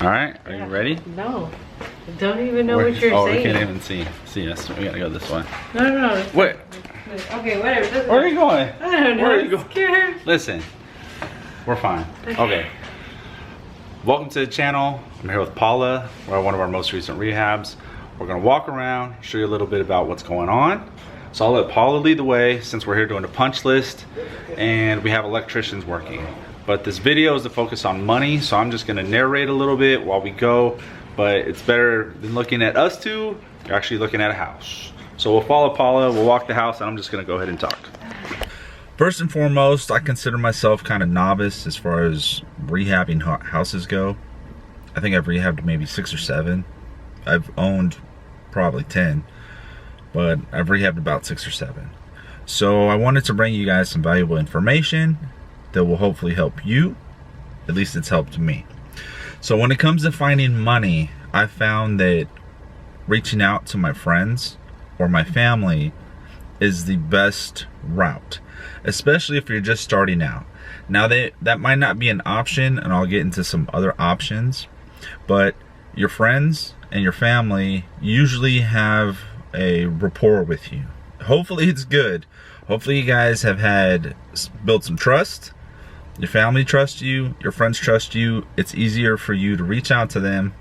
All right, are you ready? No. I don't even know what you're saying. Oh, we can't even see us. We gotta go this way. No. Wait. Okay, whatever. Where are you going? I don't know. Where are you going? Scared. Listen, we're fine. Okay. Welcome to the channel. I'm here with Paula. We're at one of our most recent rehabs. We're gonna walk around, show you a little bit about what's going on. So I'll let Paula lead the way since we're here doing a punch list and we have electricians working. But this video is to focus on money, so I'm just gonna narrate a little bit while we go, but it's better than looking at us two, you're actually looking at a house. So we'll follow Paula, we'll walk the house, and I'm just gonna go ahead and talk. First and foremost, I consider myself kind of novice as far as rehabbing houses go. I think I've rehabbed maybe 6 or 7. I've owned probably 10, but I've rehabbed about 6 or 7. So I wanted to bring you guys some valuable information that will hopefully help you. At least it's helped me. So when it comes to finding money, I found that reaching out to my friends or my family is the best route, especially if you're just starting out. Now that might not be an option, and I'll get into some other options, but your friends and your family usually have a rapport with you. Hopefully it's good. Hopefully you guys have built some trust. Your family trusts you, your friends trust you. It's easier for you to reach out to them,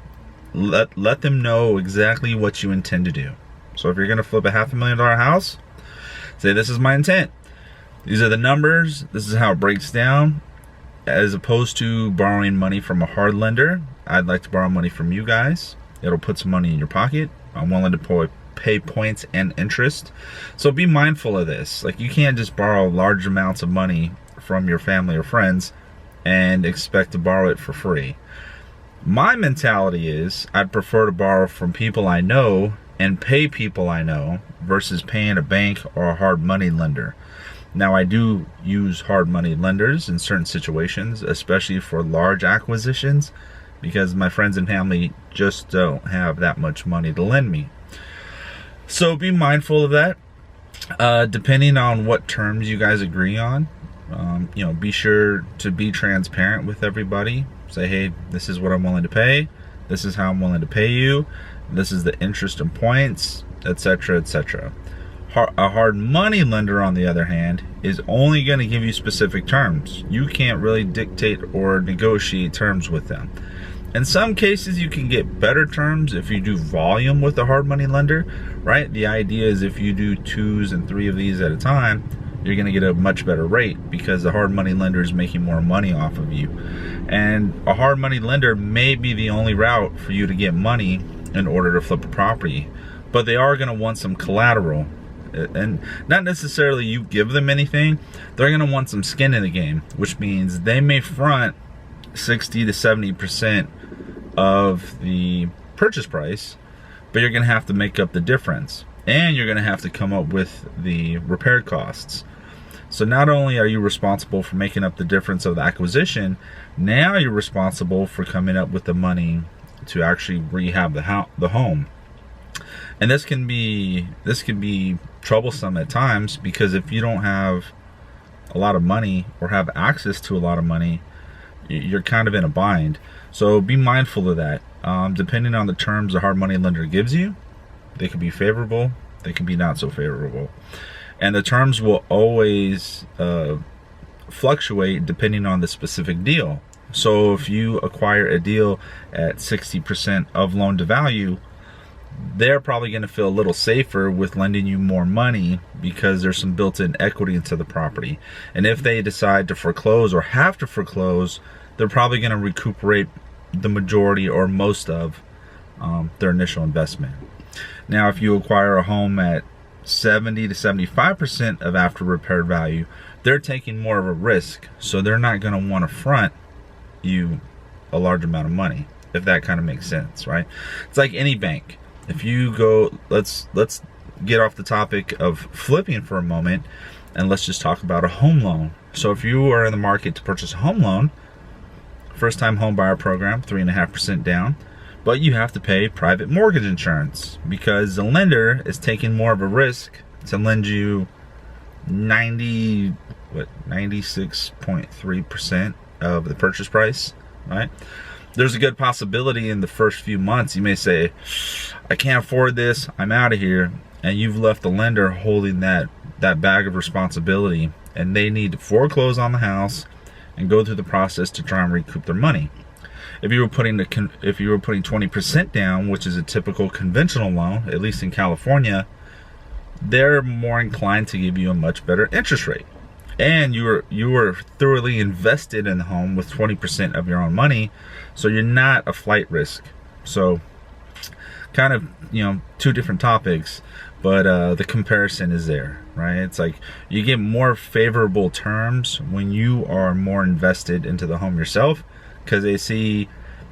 let them know exactly what you intend to do. So if you're gonna flip a $500,000 house, say this is my intent. These are the numbers, this is how it breaks down. As opposed to borrowing money from a hard lender, I'd like to borrow money from you guys. It'll put some money in your pocket. I'm willing to pay points and interest. So be mindful of this. Like, you can't just borrow large amounts of money from your family or friends and expect to borrow it for free. My mentality is I'd prefer to borrow from people I know and pay people I know versus paying a bank or a hard money lender. Now, I do use hard money lenders in certain situations, especially for large acquisitions, because my friends and family just don't have that much money to lend me. So be mindful of that. Depending on what terms you guys agree on, be sure to be transparent with everybody. Say, hey, this is what I'm willing to pay. This is how I'm willing to pay you. This is the interest and points, etc., etc. A hard money lender, on the other hand, is only going to give you specific terms. You can't really dictate or negotiate terms with them. In some cases, you can get better terms if you do volume with a hard money lender, right? The idea is if you do 2s and 3 of these at a time, you're going to get a much better rate because the hard money lender is making more money off of you. And a hard money lender may be the only route for you to get money in order to flip a property, but they are going to want some collateral. And not necessarily you give them anything, they're going to want some skin in the game, which means they may front 60 to 70% of the purchase price, but you're going to have to make up the difference, and you're going to have to come up with the repair costs. So not only are you responsible for making up the difference of the acquisition, now you're responsible for coming up with the money to actually rehab the home. And this can be troublesome at times, because if you don't have a lot of money or have access to a lot of money, you're kind of in a bind. So be mindful of that. Depending on the terms the hard money lender gives you, they can be favorable, they can be not so favorable. And the terms will always fluctuate depending on the specific deal. So if you acquire a deal at 60% of loan to value, they're probably going to feel a little safer with lending you more money because there's some built-in equity into the property. And if they decide to foreclose or have to foreclose, they're probably going to recuperate the majority or most of their initial investment. Now, if you acquire a home at 70 to 75% of after repair value, they're taking more of a risk, so they're not going to want to front you a large amount of money, if that kind of makes sense, right? It's like any bank. If you go, let's get off the topic of flipping for a moment, and let's just talk about a home loan. So if you are in the market to purchase a home loan, first time home buyer program, 3.5% down, but you have to pay private mortgage insurance because the lender is taking more of a risk to lend you 96.3% of the purchase price, right? there's a good possibility in the first few months you may say, I can't afford this, I'm out of here, and you've left the lender holding that bag of responsibility, and they need to foreclose on the house and go through the process to try and recoup their money. If you were putting 20% down, which is a typical conventional loan, at least in California, they're more inclined to give you a much better interest rate. And you were thoroughly invested in the home with 20% of your own money, so you're not a flight risk. So kind of, you know, two different topics, but the comparison is there, right? It's like you get more favorable terms when you are more invested into the home yourself, because they see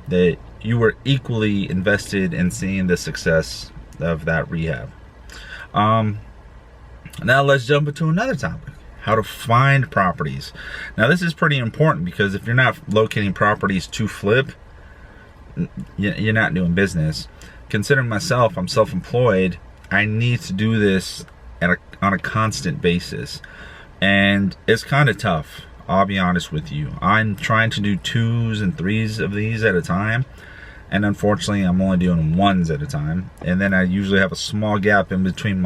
that you were equally invested in seeing the success of that rehab. Now let's jump into another topic: how to find properties. Now this is pretty important, because if you're not locating properties to flip, you're not doing business. Considering myself, I'm self-employed, I need to do this on a constant basis, and it's kind of tough. I'll be honest with you. I'm trying to do 2s and 3s of these at a time, and unfortunately I'm only doing 1s at a time, and then I usually have a small gap in between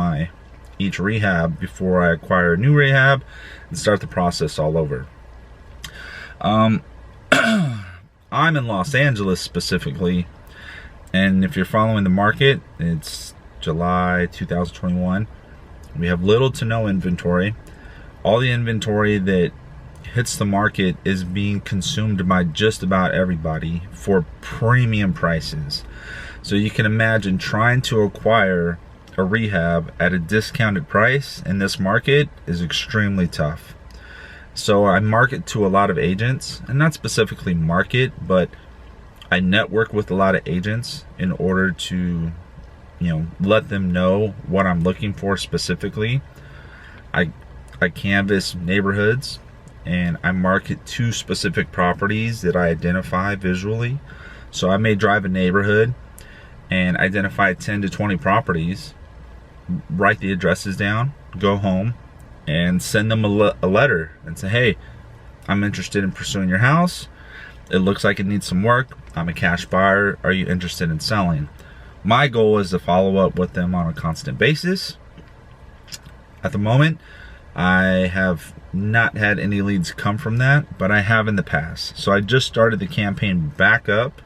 each rehab before I acquire a new rehab and start the process all over. I'm in Los Angeles specifically, and if you're following the market, it's July 2021. We have little to no inventory. All the inventory that hits the market is being consumed by just about everybody for premium prices. So you can imagine trying to acquire a rehab at a discounted price in this market is extremely tough. So I market to a lot of agents, and not specifically market, but I network with a lot of agents in order to, you know, let them know what I'm looking for specifically. I canvass neighborhoods, and I market to specific properties that I identify visually. So I may drive a neighborhood and identify 10 to 20 properties, write the addresses down, go home and send them a letter and say, hey, I'm interested in pursuing your house. It looks like it needs some work. I'm a cash buyer. Are you interested in selling? My goal is to follow up with them on a constant basis. At the moment, I have not had any leads come from that, but I have in the past. So I just started the campaign back up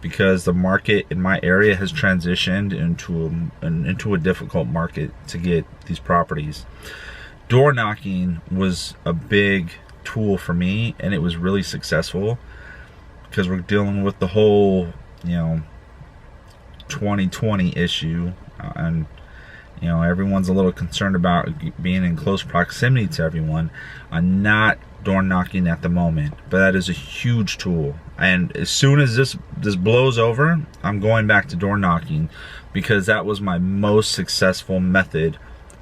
because the market in my area has transitioned into a difficult market to get these properties. Door knocking was a big tool for me, and it was really successful because we're dealing with the whole, 2020 issue, and everyone's a little concerned about being in close proximity to everyone. I'm not door knocking at the moment, but that is a huge tool. And as soon as this blows over, I'm going back to door knocking, because that was my most successful method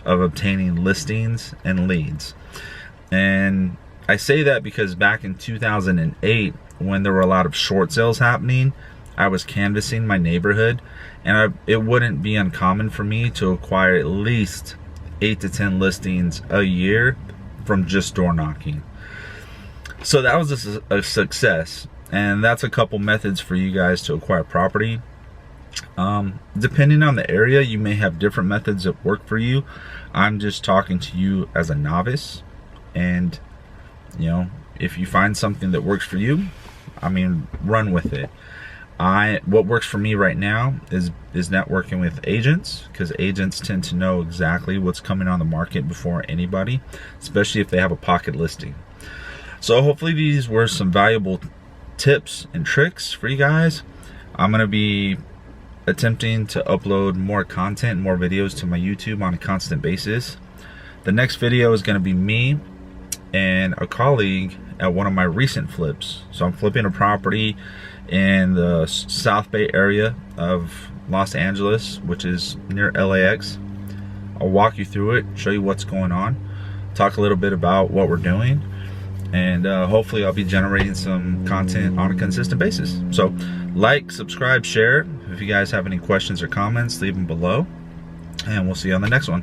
of obtaining listings and leads. And I say that because back in 2008, when there were a lot of short sales happening, I was canvassing my neighborhood, and it wouldn't be uncommon for me to acquire at least 8 to 10 listings a year from just door knocking. So that was a success, and that's a couple methods for you guys to acquire property. Depending on the area, you may have different methods that work for you. I'm just talking to you as a novice, and if you find something that works for you, run with it. What works for me right now is networking with agents, because agents tend to know exactly what's coming on the market before anybody, especially if they have a pocket listing. So hopefully these were some valuable tips and tricks for you guys. I'm going to be attempting to upload more content, more videos to my YouTube on a constant basis. The next video is going to be me and a colleague at one of my recent flips. So I'm flipping a property in the South Bay area of Los Angeles, which is near LAX. I'll walk you through it, show you what's going on, talk a little bit about what we're doing, and hopefully I'll be generating some content on a consistent basis. So like, subscribe, share. If you guys have any questions or comments, leave them below, and we'll see you on the next one.